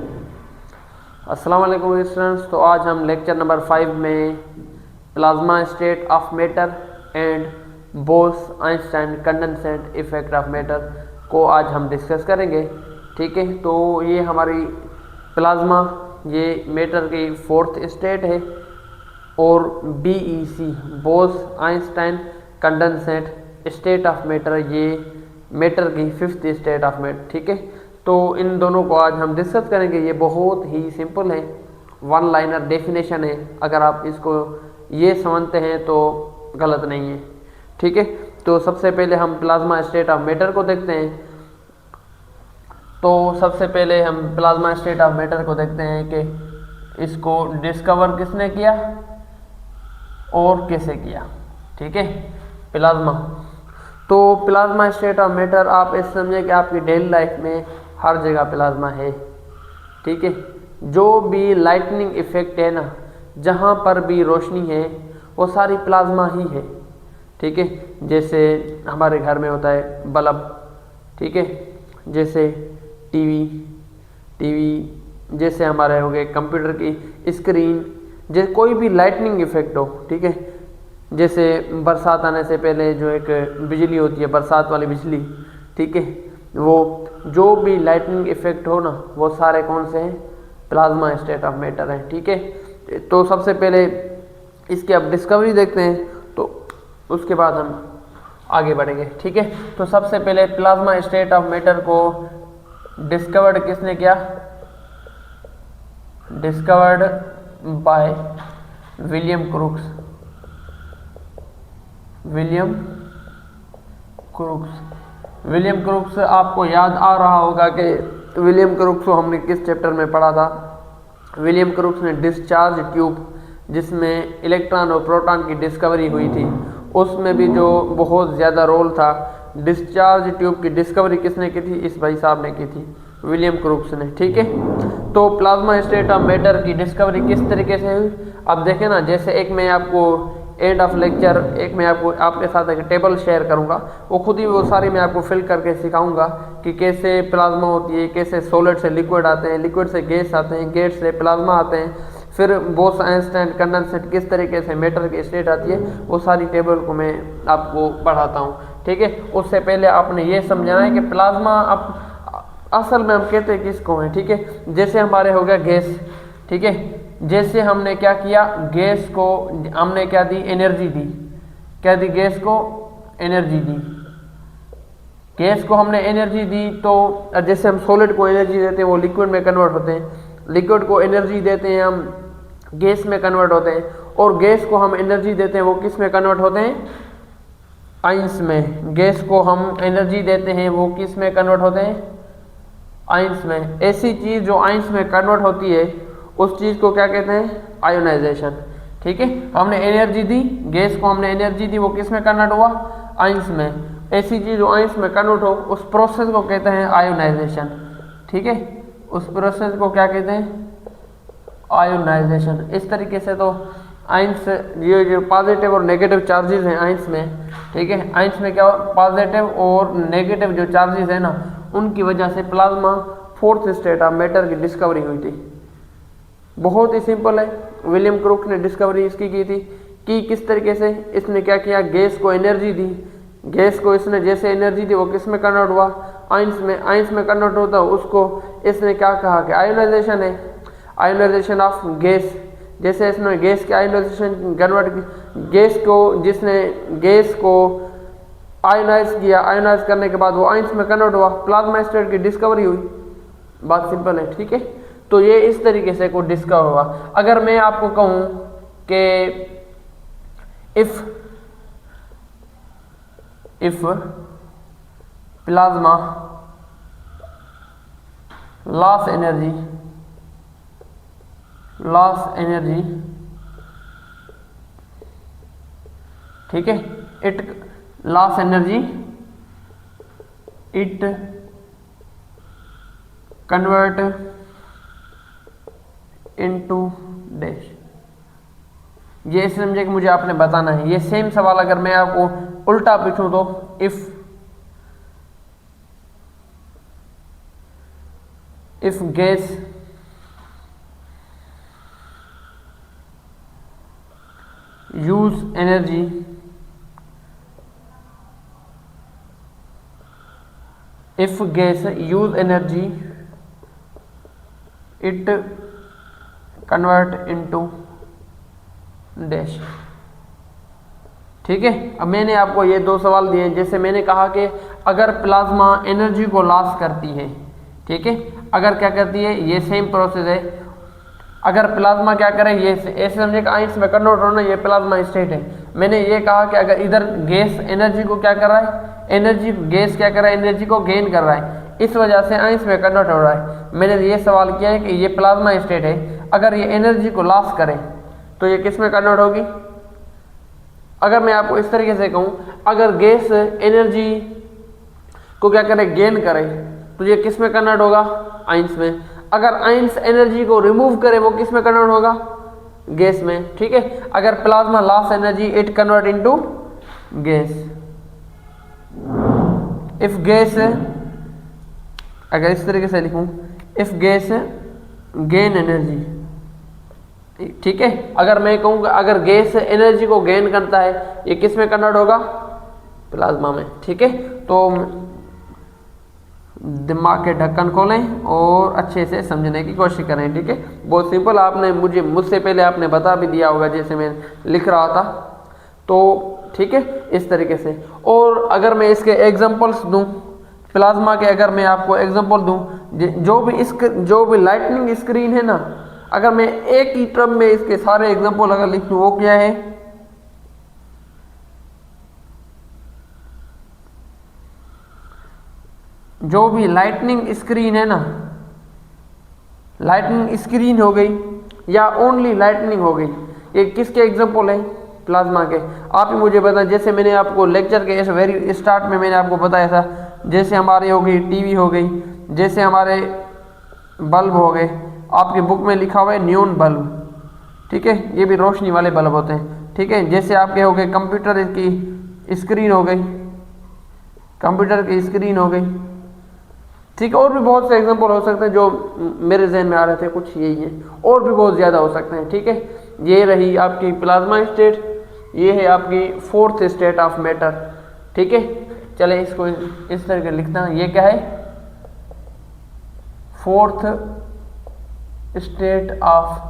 अस्सलाम वालेकुम स्टूडेंट्स। तो आज हम लेक्चर नंबर 5 में plasma state of matter and boss Einstein condensate effect of matter को आज हम डिस्कस करेंगे। ठीक है, तो ये हमारी प्लाज्मा ये मैटर की फोर्थ स्टेट है और BEC Bose Einstein condensate state of matter ये मैटर की फिफ्थ स्टेट ऑफ मैटर। ठीक है, तो इन दोनों को आज हम डिस्कस करेंगे। ये बहुत ही सिंपल है, वन लाइनर डेफिनेशन है। अगर आप इसको ये समझते हैं तो गलत नहीं है। ठीक है, तो सबसे पहले हम प्लाज्मा स्टेट ऑफ मैटर को देखते हैं। तो सबसे पहले हम प्लाज्मा स्टेट ऑफ मैटर को देखते हैं कि इसको डिस्कवर किसने किया और कैसे किया। ठीक है, प्लाज्मा। तो प्लाज्मा स्टेट ऑफ मैटर आप इस समझे कि आपकी डेली लाइफ में हर जगह प्लाज्मा है। ठीक है, जो भी लाइटनिंग इफेक्ट है ना, जहाँ पर भी रोशनी है वो सारी प्लाज्मा ही है। ठीक है, जैसे हमारे घर में होता है बल्ब, ठीक है, जैसे टीवी, जैसे हमारे हो गए कंप्यूटर की स्क्रीन, जैसे कोई भी लाइटनिंग इफेक्ट हो। ठीक है, जैसे बरसात आने से पहले जो एक बिजली होती है, बरसात वाली बिजली, ठीक है, वो जो भी लाइटनिंग इफेक्ट हो ना, वो सारे कौन से हैं? प्लाज्मा स्टेट ऑफ मैटर हैं। ठीक है, तो सबसे पहले इसकी अब डिस्कवरी देखते हैं, तो उसके बाद हम आगे बढ़ेंगे। ठीक है, तो सबसे पहले प्लाज्मा स्टेट ऑफ मैटर को डिस्कवर्ड किसने किया? Discovered by William crooks. William crooks आपको याद आ रहा होगा कि विलियम क्रूक्स को हमने किस चैप्टर में पढ़ा था। विलियम क्रूक्स ने डिस्चार्ज ट्यूब, जिसमें इलेक्ट्रॉन और प्रोटॉन की डिस्कवरी हुई थी, उसमें भी जो बहुत ज़्यादा रोल था, डिस्चार्ज ट्यूब की डिस्कवरी किसने की थी? इस भाई साहब ने की थी, विलियम क्रूक्स ने। ठीक है, तो प्लाज्मा स्टेट ऑफ मैटर की डिस्कवरी किस तरीके से हुई? अब देखें ना, जैसे एक मैं आपको एंड ऑफ लेक्चर एक मैं आपके साथ एक टेबल शेयर करूंगा, वो खुद ही वो सारी मैं आपको फिल करके सिखाऊंगा कि कैसे प्लाज्मा होती है, कैसे सॉलिड से लिक्विड आते हैं, लिक्विड से गैस आते हैं, गैस से प्लाज्मा आते हैं, फिर बोस आइंस्टाइन कंडेंसेट किस तरीके से मैटर की स्टेट आती है, वो सारी टेबल को मैं आपको पढ़ाता हूँ। ठीक है, उससे पहले आपने ये समझना है कि प्लाज्मा आप असल में हम कहते हैं किसको हैं। ठीक है, जैसे हमारे हो गया गैस। ठीक है, जैसे हमने क्या किया, गैस को हमने क्या दी? एनर्जी दी। क्या दी? गैस को एनर्जी दी। गैस को हमने एनर्जी दी, तो जैसे हम सॉलिड को एनर्जी देते हैं वो लिक्विड में कन्वर्ट होते हैं, लिक्विड को एनर्जी देते हैं हम गैस में कन्वर्ट होते हैं, और गैस को हम एनर्जी देते हैं वो किस में कन्वर्ट होते हैं? आइंस में। गैस को हम एनर्जी देते हैं वो किस में कन्वर्ट होते हैं? आइंस में। ऐसी चीज़ जो आइंस में कन्वर्ट होती है उस चीज़ को क्या कहते हैं? आयोनाइजेशन। ठीक है, हमने एनर्जी दी, गैस को हमने एनर्जी दी, वो किस में कन्वर्ट हुआ? आइंस में। ऐसी चीज़ जो आइंस में कन्वर्ट हो उस प्रोसेस को कहते हैं आयोनाइजेशन। ठीक है, उस प्रोसेस को क्या कहते हैं? आयोनाइजेशन। इस तरीके से तो आइंस ये जो पॉजिटिव और नेगेटिव चार्जेस हैं आइंस में, ठीक है, आइंस में क्या पॉजिटिव और नेगेटिव जो चार्जेस है ना, उनकी वजह से plasma fourth state of matter की डिस्कवरी हुई थी। बहुत ही सिंपल है, विलियम क्रूक्स ने डिस्कवरी इसकी की थी कि किस तरीके से इसने क्या किया? गैस को एनर्जी दी, गैस को इसने जैसे एनर्जी दी वो किस में कन्वर्ट हुआ? आइंस में। आइंस में कन्वर्ट होता है उसको इसने क्या कहा कि आयोनाइजेशन है, आयोनाइजेशन ऑफ गैस। जैसे इसने गैस के आयोनाइजेशन कन्वर्ट की, गैस को जिसने गैस को आयोनाइज किया, आयोनाइज करने के बाद वो आइंस में कन्वर्ट हुआ, प्लाज्मा स्टेट की डिस्कवरी हुई। बात सिंपल है। ठीक है, तो ये इस तरीके से को डिस्कवर हुआ। अगर मैं आपको कहूं कि इफ प्लाज्मा लॉस एनर्जी, ठीक है, it loss energy, it convert into dash. ये समझे कि मुझे आपने बताना है। ये सेम सवाल अगर मैं आपको उल्टा पूछूं तो if gas use energy if gas use energy it convert into dash. ठीक है, अब मैंने आपको ये दो सवाल दिए हैं। जैसे मैंने कहा कि अगर प्लाज्मा एनर्जी को लॉस करती है, ठीक है, अगर क्या करती है, ये सेम प्रोसेस है। अगर प्लाज्मा क्या करे, ये ऐसे समझे कि आइंस में कन्वर्ट होना, ये प्लाज्मा स्टेट है। मैंने ये कहा कि अगर इधर गैस एनर्जी को क्या कर रहा है, एनर्जी गैस क्या कर रहा है, एनर्जी को गेन कर रहा है, इस वजह से आइंस में कन्वर्ट हो रहा है। मैंने ये सवाल किया है कि ये प्लाज्मा स्टेट है, अगर ये एनर्जी को लॉस करे तो ये किस में कन्वर्ट होगी। अगर मैं आपको इस तरीके से कहूँ, अगर गैस एनर्जी को क्या करे, गेन करे, तो ये किस में कन्वर्ट होगा, आइंस में। अगर आइंस एनर्जी को रिमूव करे, वो किस में कन्वर्ट होगा, गैस में। ठीक है, अगर plasma loss energy it convert into gas. If gas, अगर इस तरीके से लिखूं, इफ गैस गेन एनर्जी, ठीक है, अगर मैं कहूँ अगर गैस एनर्जी को गेन करता है, ये किस में कन्वर्ट होगा, प्लाज्मा में। ठीक है, तो दिमाग के ढक्कन खोलें और अच्छे से समझने की कोशिश करें। ठीक है, बहुत सिंपल, आपने मुझसे पहले आपने बता भी दिया होगा जैसे मैं लिख रहा था। तो ठीक है, इस तरीके से। और अगर मैं इसके एग्जांपल्स दूं, प्लाज्मा के अगर मैं आपको एग्जांपल दूं, जो भी लाइटनिंग स्क्रीन है ना, अगर मैं एक ही टर्म में इसके सारे एग्जांपल अगर लिख दूं, वो क्या है, जो भी लाइटनिंग स्क्रीन है ना, लाइटनिंग स्क्रीन हो गई या ओनली लाइटनिंग हो गई, ये किसके एग्जांपल है, प्लाज्मा के। आप ही मुझे बताएं, जैसे मैंने आपको लेक्चर के ऐसे वेरी स्टार्ट में मैंने आपको बताया था, जैसे हमारे हो गई टीवी हो गई, जैसे हमारे बल्ब हो गए, आपकी बुक में लिखा हुआ है न्यून बल्ब। ठीक है, ये भी रोशनी वाले बल्ब होते हैं। ठीक है, जैसे आपके हो गए कंप्यूटर की स्क्रीन हो गई, कंप्यूटर की स्क्रीन हो गई। ठीक है, और भी बहुत से एग्जांपल हो सकते हैं जो मेरे जहन में आ रहे थे, कुछ यही है, और भी बहुत ज़्यादा हो सकते हैं। ठीक है, ये रही आपकी प्लाज्मा स्टेट, ये है आपकी फोर्थ स्टेट ऑफ मैटर। ठीक है, चले इसको इस तरह के लिखना, ये क्या है, फोर्थ स्टेट ऑफ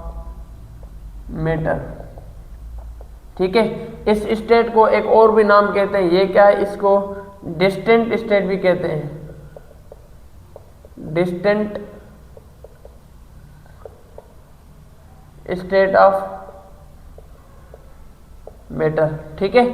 मैटर। ठीक है, इस स्टेट को एक और भी नाम कहते हैं, ये क्या है, इसको डिस्टेंट स्टेट भी कहते हैं, डिस्टेंट स्टेट ऑफ मैटर। ठीक है,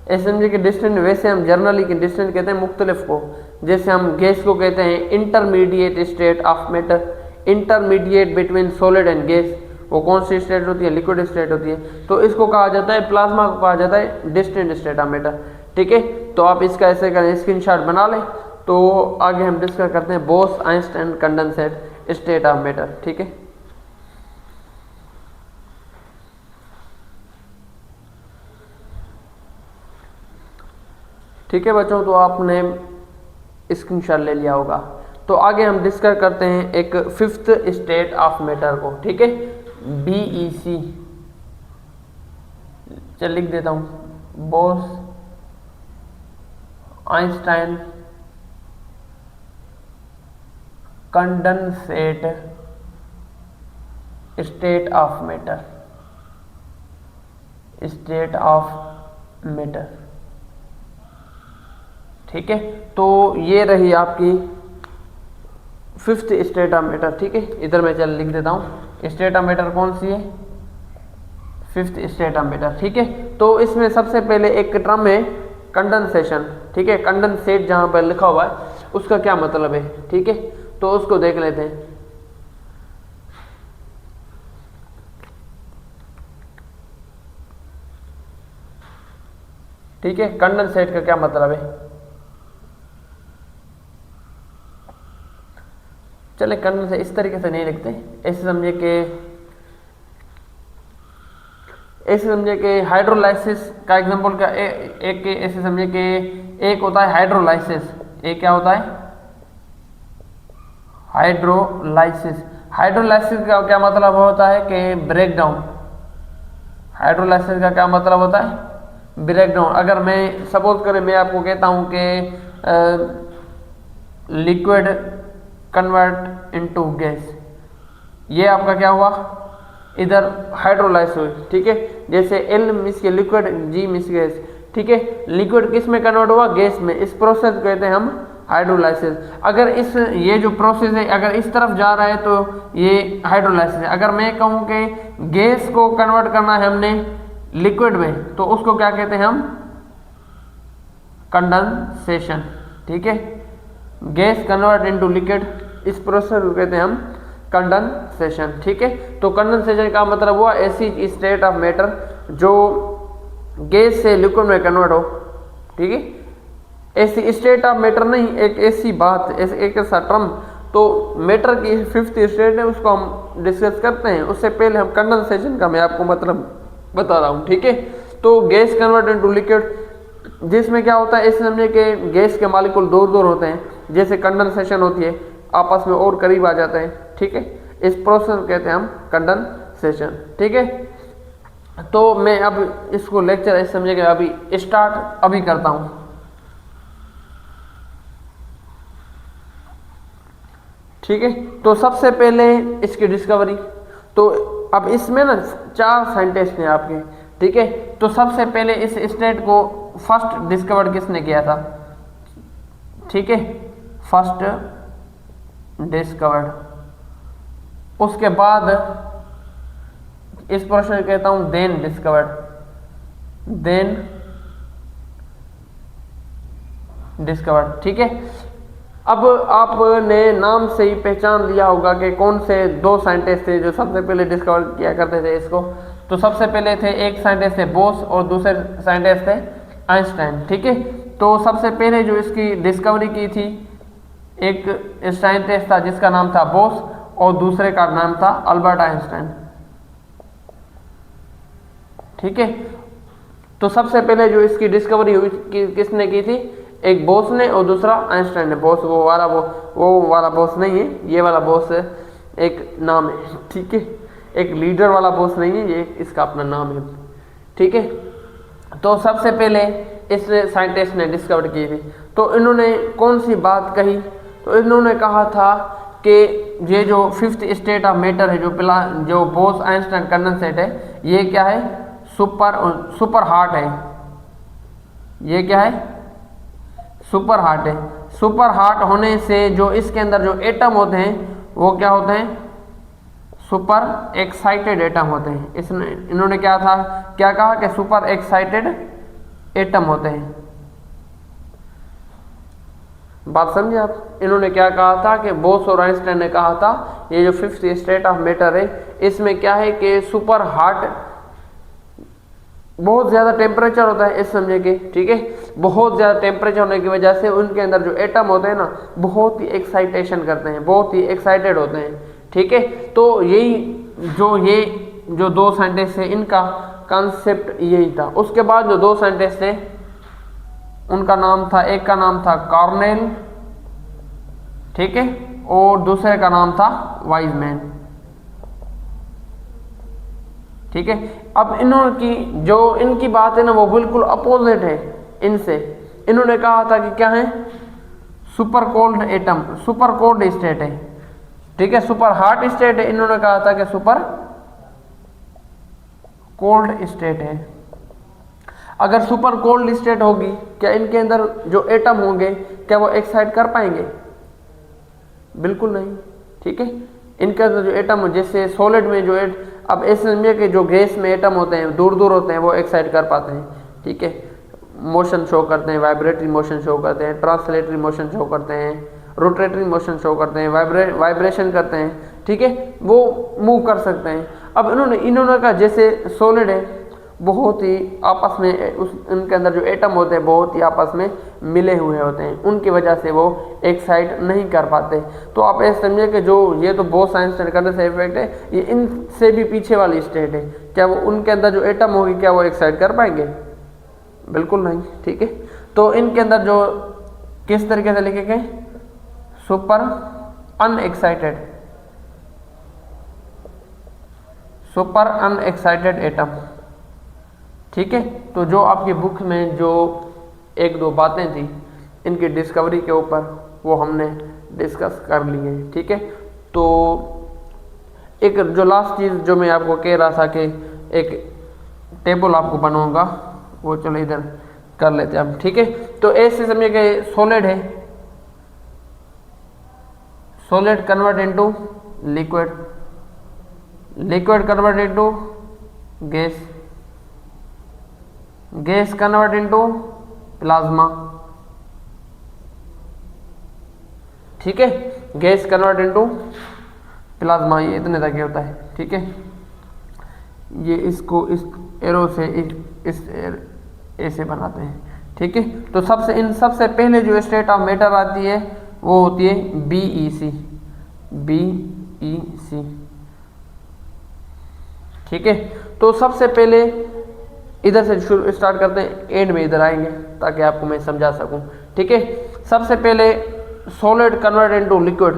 ऐसे समझे कि डिस्टेंट, वैसे हम जर्नली की डिस्टेंट कहते हैं मुख्तलिफ को, जैसे हम गैस को कहते हैं intermediate state of matter, intermediate between solid and gas. वो कौन सी स्टेट होती है, लिक्विड स्टेट होती है। तो इसको कहा जाता है, प्लाज्मा को कहा जाता है डिस्टेंट स्टेट ऑफ मैटर। ठीक है, तो आप इसका ऐसे करें, स्क्रीनशॉट बना लें। तो आगे हम डिस्कस करते हैं Bose Einstein condensate state of matter. ठीक है, ठीक है बच्चों, तो आपने स्क्रीनशॉट ले लिया होगा। तो आगे हम डिस्कस करते हैं एक फिफ्थ स्टेट ऑफ मैटर को। ठीक है, BEC, चल लिख देता हूं, Bose Einstein condensate state of matter, state of matter. ठीक है, तो ये रही आपकी फिफ्थ स्टेट ऑफ मैटर। ठीक है, इधर मैं चल लिख देता हूँ, स्टेट ऑफ मैटर कौन सी है, फिफ्थ स्टेट ऑफ मैटर। ठीक है, तो इसमें सबसे पहले एक टर्म है कंडेंसेशन। ठीक है, कंडेंसेट जहाँ पर लिखा हुआ है उसका क्या मतलब है। ठीक है, तो उसको देख लेते हैं। ठीक है, कंडेंसेट का क्या मतलब है, चले कंडेंसेट इस तरीके से नहीं लिखते, ऐसे समझे कि हाइड्रोलाइसिस का एग्जांपल क्या, एक ऐसे समझे कि एक होता है हाइड्रोलाइसिस, एक क्या होता है, हाइड्रोलाइसिस। हाइड्रोलाइसिस का क्या मतलब होता है कि ब्रेक डाउन, हाइड्रोलाइसिस का क्या मतलब होता है? ब्रेकडाउन। अगर मैं सपोज करें मैं आपको कहता हूँ कि लिक्विड कन्वर्ट इनटू गैस, ये आपका क्या हुआ? इधर हाइड्रोलाइस हुई, ठीक है। जैसे L मीन्स के लिक्विड, G मीन्स गैस, ठीक है। लिक्विड किस में कन्वर्ट हुआ? गैस में। इस प्रोसेस को कहते हैं हम हाइड्रोलाइसिस। अगर ये जो प्रोसेस है अगर इस तरफ जा रहा है तो ये हाइड्रोलाइसिस है। अगर मैं कहूँ कि गैस को कन्वर्ट करना है हमने लिक्विड में तो उसको क्या कहते हैं हम? कंडेंसेशन, ठीक है। गैस कन्वर्ट इनटू लिक्विड, इस प्रोसेस को कहते हैं हम कंडेंसेशन, ठीक है। तो कंडेंसेशन का मतलब हुआ ऐसी स्टेट ऑफ मैटर जो गैस से लिक्विड में कन्वर्ट हो, ठीक है। ऐसी स्टेट ऑफ मैटर नहीं, एक ऐसी बात, एक ऐसा टर्म। तो मैटर की फिफ्थ स्टेट है, उसको हम डिस्कस करते हैं। उससे पहले हम कंडेंसेशन का मैं आपको मतलब बता रहा हूँ, ठीक है। तो गैस कन्वर्ट इनटू लिक्विड, जिसमें क्या होता है ऐसे समझे कि गैस के मॉलिक्यूल दूर दूर होते हैं, जैसे कंडेंसेशन होती है, आपस में और करीब आ जाते हैं, ठीक है। इस प्रोसेस को कहते हैं हम कंडेंसेशन, ठीक है। तो मैं अब इसको लेक्चर ऐसे समझे कि अभी स्टार्ट अभी करता हूँ, ठीक है। तो सबसे पहले इसकी डिस्कवरी, तो अब इसमें ना 4 साइंटिस्ट हैं आपके, ठीक है। तो सबसे पहले इस स्टेट को फर्स्ट डिस्कवर किसने किया था? ठीक है, फर्स्ट डिस्कवर्ड। उसके बाद इस प्रश्न कहता हूं देन डिस्कवर्ड, देन डिस्कवर्ड, ठीक है। अब आपने नाम से ही पहचान लिया होगा कि कौन से 2 साइंटिस्ट थे जो सबसे पहले डिस्कवर किया करते थे इसको। तो सबसे पहले थे, एक साइंटिस्ट थे बोस और दूसरे साइंटिस्ट थे आइंस्टाइन, ठीक है। तो सबसे पहले जो इसकी डिस्कवरी की थी एक साइंटिस्ट था जिसका नाम था बोस और दूसरे का नाम था अल्बर्ट आइंस्टाइन, ठीक है। तो सबसे पहले जो इसकी डिस्कवरी हुई किसने की थी? एक बोस ने और दूसरा आइंस्टाइन ने। बोस वो वाला बोस नहीं है, ये वाला बोस एक नाम है, ठीक है। एक लीडर वाला बोस नहीं है, ये इसका अपना नाम है, ठीक है। तो सबसे पहले इस साइंटिस्ट ने डिस्कवर की थी। तो इन्होंने कौन सी बात कही? तो इन्होंने कहा था कि ये जो 5th स्टेट ऑफ मैटर है, जो बोस आइंस्टाइन कंडेंसेट है, ये क्या है? सुपर हार्ट है। ये क्या है? सुपर हार्ट है। सुपर हार्ट होने से जो इसके अंदर जो एटम होते हैं वो क्या होते हैं? सुपर एक्साइटेड एटम होते हैं। इन्होंने क्या कहा कि सुपर एक्साइटेड एटम होते हैं। बात समझे आप? इन्होंने क्या कहा था कि बोस और आइंस्टाइन ने कहा था ये जो 5th स्टेट ऑफ मैटर है इसमें क्या है कि सुपर हार्ट बहुत ज़्यादा टेम्परेचर होता है, इस समझे के, ठीक है। बहुत ज़्यादा टेम्परेचर होने की वजह से उनके अंदर जो एटम होते हैं ना बहुत ही एक्साइटेशन करते हैं, बहुत ही एक्साइटेड होते हैं, ठीक है। तो ये जो 2 साइंटिस्ट थे इनका कॉन्सेप्ट यही था। उसके बाद जो 2 साइंटिस्ट थे उनका नाम था, एक का नाम था कॉर्नेल, ठीक है, और दूसरे का नाम था वाइजमैन, ठीक है। अब इनकी बात है ना वो बिल्कुल अपोजिट है इनसे। इन्होंने कहा था कि क्या है? Super cold atom, super cold state है, ठीक है। सुपर हार्ट स्टेट है, इन्होंने कहा था कि सुपर कोल्ड स्टेट है। अगर सुपर कोल्ड स्टेट होगी क्या इनके अंदर जो एटम होंगे क्या वो एक्साइट कर पाएंगे? बिल्कुल नहीं, ठीक है। इनके अंदर जो एटम जैसे सॉलिड में जो अब ऐसे समझिए कि जो गैस में एटम होते हैं दूर दूर होते हैं वो एक्साइट कर पाते हैं, ठीक है। मोशन शो करते हैं, वाइब्रेटरी मोशन शो करते हैं, ट्रांसलेटरी मोशन शो करते हैं, रोटेटरी मोशन शो करते हैं, वाइब्रेशन करते हैं, ठीक है, वो मूव कर सकते हैं। अब इन्होंने कहा जैसे सॉलिड है बहुत ही आपस में उनके अंदर जो एटम होते हैं बहुत ही आपस में मिले हुए होते हैं, उनकी वजह से वो एक्साइट नहीं कर पाते। तो आप ऐसे समझिए कि जो ये तो बोस आइंस्टाइन कंडेंसेशन इफेक्ट है, ये इनसे भी पीछे वाली स्टेट है। क्या वो उनके अंदर जो एटम होगी क्या वो एक्साइट कर पाएंगे? बिल्कुल नहीं, ठीक है। तो इनके अंदर जो किस तरीके से लिखे गए? Super unexcited, super unexcited atom, ठीक है। तो जो आपकी बुक में जो एक दो बातें थी इनकी डिस्कवरी के ऊपर वो हमने डिस्कस कर ली है। ठीक है। तो एक जो लास्ट चीज़ जो मैं आपको कह रहा था कि एक टेबल आपको बनाऊंगा, वो चलो इधर कर लेते हैं हम। ठीक है। तो ऐसे समझिए कि सॉलिड है, solid convert into liquid, liquid convert into gas, gas convert into plasma. ठीक है। गैस कन्वर्ट इनटू प्लाज्मा, ये इतने तक होता है। ठीक है। ये इसको इस एरो से इस ऐसे बनाते हैं। ठीक है। तो सबसे पहले जो स्टेट ऑफ मैटर आती है वो होती है BEC, BEC। ठीक है। तो सबसे पहले इधर से शुरू स्टार्ट करते हैं, एंड में इधर आएंगे ताकि आपको मैं समझा सकूं। ठीक है। सबसे पहले solid convert into liquid,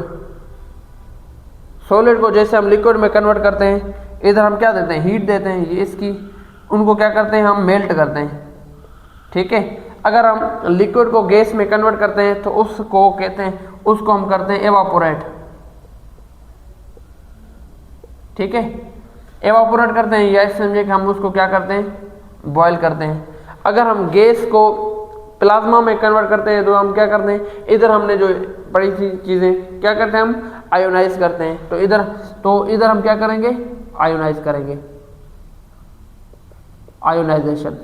solid को जैसे हम लिक्विड में कन्वर्ट करते हैं, इधर हम क्या देते हैं, हीट देते हैं। ये इसकी उनको क्या करते हैं, हम मेल्ट करते हैं। ठीक है। अगर हम लिक्विड को गैस में कन्वर्ट करते हैं तो उसको कहते हैं, उसको हम करते हैं एवापोरेट। ठीक है। एवापोरेट करते हैं, या समझे कि हम उसको क्या करते हैं, बॉयल करते हैं। अगर हम गैस को प्लाज्मा में कन्वर्ट करते हैं तो हम क्या करते हैं, इधर हमने जो बड़ी सी चीज़ें क्या करते हैं, हम आयोनाइज करते हैं। तो इधर हम क्या करेंगे, आयोनाइज करेंगे, आयोनाइजेशन।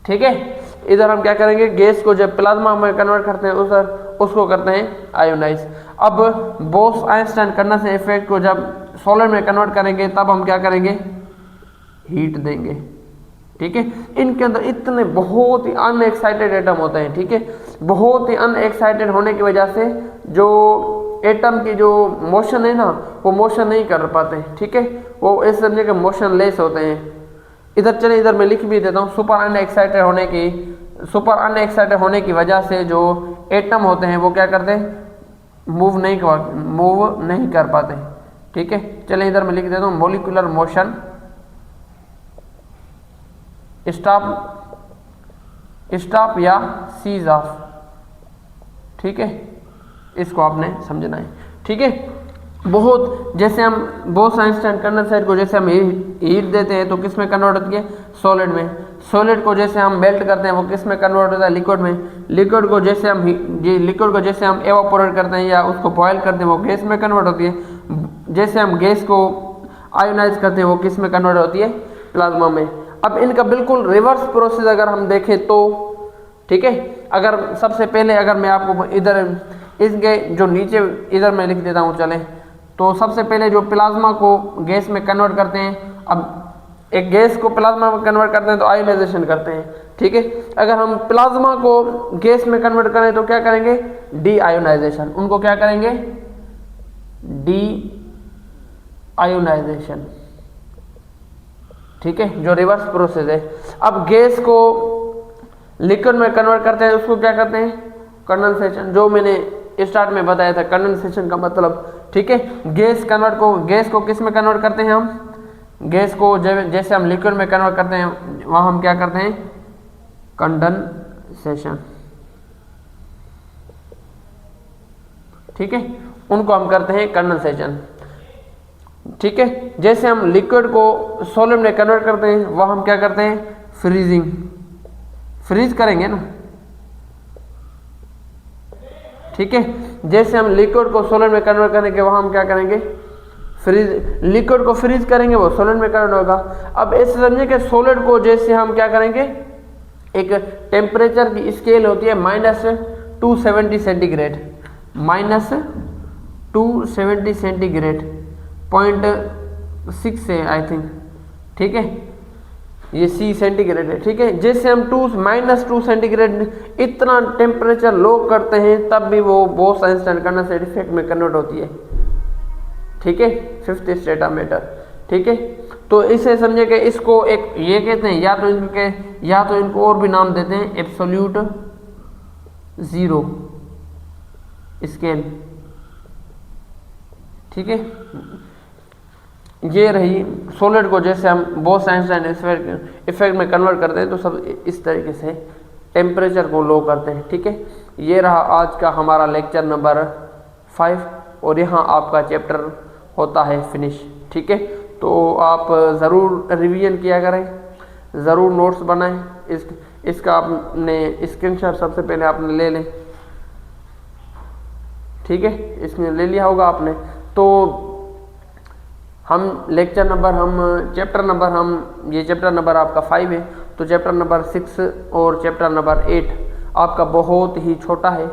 ठीक है। इधर हम क्या करेंगे, गैस को जब प्लाज्मा में कन्वर्ट करते हैं उधर उसको करते हैं आयोनाइज। अब बोस आइंस्टाइन कंडेंसेशन इफेक्ट को जब सॉलिड में कन्वर्ट करेंगे तब हम क्या करेंगे, हीट देंगे। ठीक है। इनके अंदर इतने बहुत ही अनएक्साइटेड एटम होते हैं। ठीक है। बहुत ही अनएक्साइटेड होने की वजह से जो एटम की जो मोशन है ना, वो मोशन नहीं कर पाते। ठीक है। वो ऐसे समझे कि मोशन लेस होते हैं। इधर चले, इधर मैं लिख भी देता हूँ, सुपर अनएक्साइटेड होने की वजह से जो एटम होते हैं वो क्या करते हैं, मूव नहीं कर पाते। ठीक है। चलिए इधर मैं लिख देता हूँ, मॉलिक्यूलर मोशन स्टॉप या सीज ऑफ। ठीक है। इसको आपने समझना है। ठीक है। बहुत जैसे हम बोस आइंस्टाइन कंडेंसेट को जैसे हम हीट देते हैं तो किस में कन्वर्ट होती है, सॉलिड में। सॉलिड को जैसे हम मेल्ट करते हैं वो किस में कन्वर्ट होता है, लिक्विड में। लिक्विड को जैसे हम एवापोरेट करते हैं या उसको बॉयल करते हैं वो गैस में कन्वर्ट होती है। जैसे हम गैस को आयोनाइज करते हैं वो किस में कन्वर्ट होती है, प्लाज्मा में। अब इनका बिल्कुल रिवर्स प्रोसेस अगर हम देखें तो, ठीक है, अगर सबसे पहले अगर मैं आपको इधर इसके जो नीचे इधर मैं लिख देता हूँ चले, तो सबसे पहले जो प्लाज्मा को गैस में कन्वर्ट करते हैं, अब एक गैस को प्लाज्मा में कन्वर्ट करते हैं तो आयोनाइजेशन करते हैं। ठीक है। अगर हम प्लाज्मा को गैस में कन्वर्ट करें तो क्या करेंगे, डी आयोनाइजेशन। उनको क्या करेंगे, डी आयोनाइजेशन। ठीक है, जो रिवर्स प्रोसेस है। अब गैस को लिक्विड में कन्वर्ट करते हैं उसको क्या करते हैं, कंडेंसेशन। जो मैंने स्टार्ट में बताया था कंडेंसेशन का मतलब। ठीक है। गैस को किस में कन्वर्ट करते हैं हम, गैस को जैसे हम लिक्विड में कन्वर्ट करते हैं वहां हम क्या करते हैं, कंडेंसेशन। ठीक है, उनको हम करते हैं कंडेंसेशन। ठीक है। जैसे हम लिक्विड को सॉलिड में कन्वर्ट करते हैं वह हम क्या करते हैं, फ्रीजिंग, फ्रीज करेंगे ना। ठीक है। जैसे हम लिक्विड को सॉलिड में कन्वर्ट करेंगे वहां हम क्या करेंगे, फ्रीज। लिक्विड को फ्रीज करेंगे वो सॉलिड में कन्वर्ट होगा। अब ऐसे समझिए कि सॉलिड को जैसे हम क्या करेंगे, एक टेम्परेचर की स्केल होती है -270 सेंटीग्रेड, -270 सेंटीग्रेड 0.6 है आई थिंक। ठीक है, ये C सेंटीग्रेड है। ठीक है। जैसे हम -2 सेंटीग्रेड इतना टेम्परेचर लो करते हैं तब भी वो बोस आइंस्टाइन कंडेंसेट इफेक्ट में कन्वर्ट होती है। ठीक है, 5th स्टेट ऑफ मैटर। ठीक है। तो इसे समझे कि इसको एक ये कहते हैं, या तो इनको और भी नाम देते हैं एब्सोल्यूट जीरो स्केल। ठीक है। ये रही सॉलिड को जैसे हम बोस आइंस्टाइन इफेक्ट में कन्वर्ट करते हैं तो सब इस तरीके से टेम्परेचर को लो करते हैं। ठीक है, ये रहा आज का हमारा लेक्चर नंबर 5 और यहाँ आपका चैप्टर होता है फिनिश। ठीक है, तो आप ज़रूर रिवीजन किया करें, ज़रूर नोट्स बनाएं। इसका आपने स्क्रीनशॉट सबसे पहले आपने ले लें। ठीक है, इसमें ले लिया होगा आपने। तो हम चैप्टर नंबर आपका 5 है, तो चैप्टर नंबर 6 और चैप्टर नंबर 8 आपका बहुत ही छोटा है।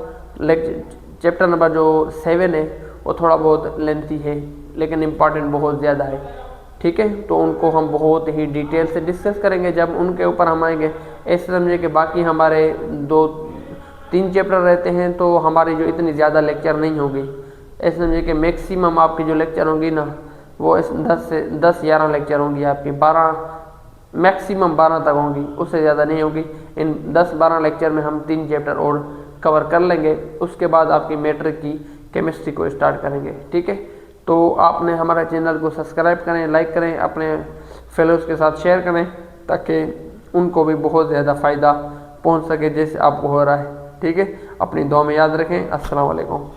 चैप्टर नंबर जो 7 है वो थोड़ा बहुत लेंथी है लेकिन इम्पॉर्टेंट बहुत ज़्यादा है। ठीक है, तो उनको हम बहुत ही डिटेल से डिस्कस करेंगे जब उनके ऊपर हम आएंगे। ऐसे समझे कि बाकी हमारे 2-3 चैप्टर रहते हैं तो हमारी जो इतनी ज़्यादा लेक्चर नहीं होगी। ऐसे समझे कि मैक्सिमम आपकी जो लेक्चर होंगी ना वो 10-11 लेक्चर होंगी आपकी, 12 मैक्सिमम 12 तक होंगी, उससे ज़्यादा नहीं होगी। इन 10-12 लेक्चर में हम 3 चैप्टर और कवर कर लेंगे। उसके बाद आपकी मैट्रिक की केमिस्ट्री को स्टार्ट करेंगे। ठीक है, तो आपने हमारे चैनल को सब्सक्राइब करें, लाइक करें, अपने फेलोज़ के साथ शेयर करें ताकि उनको भी बहुत ज़्यादा फ़ायदा पहुंच सके जैसे आपको हो रहा है। ठीक है, अपनी दुआ में याद रखें। अस्सलाम वालेकुम।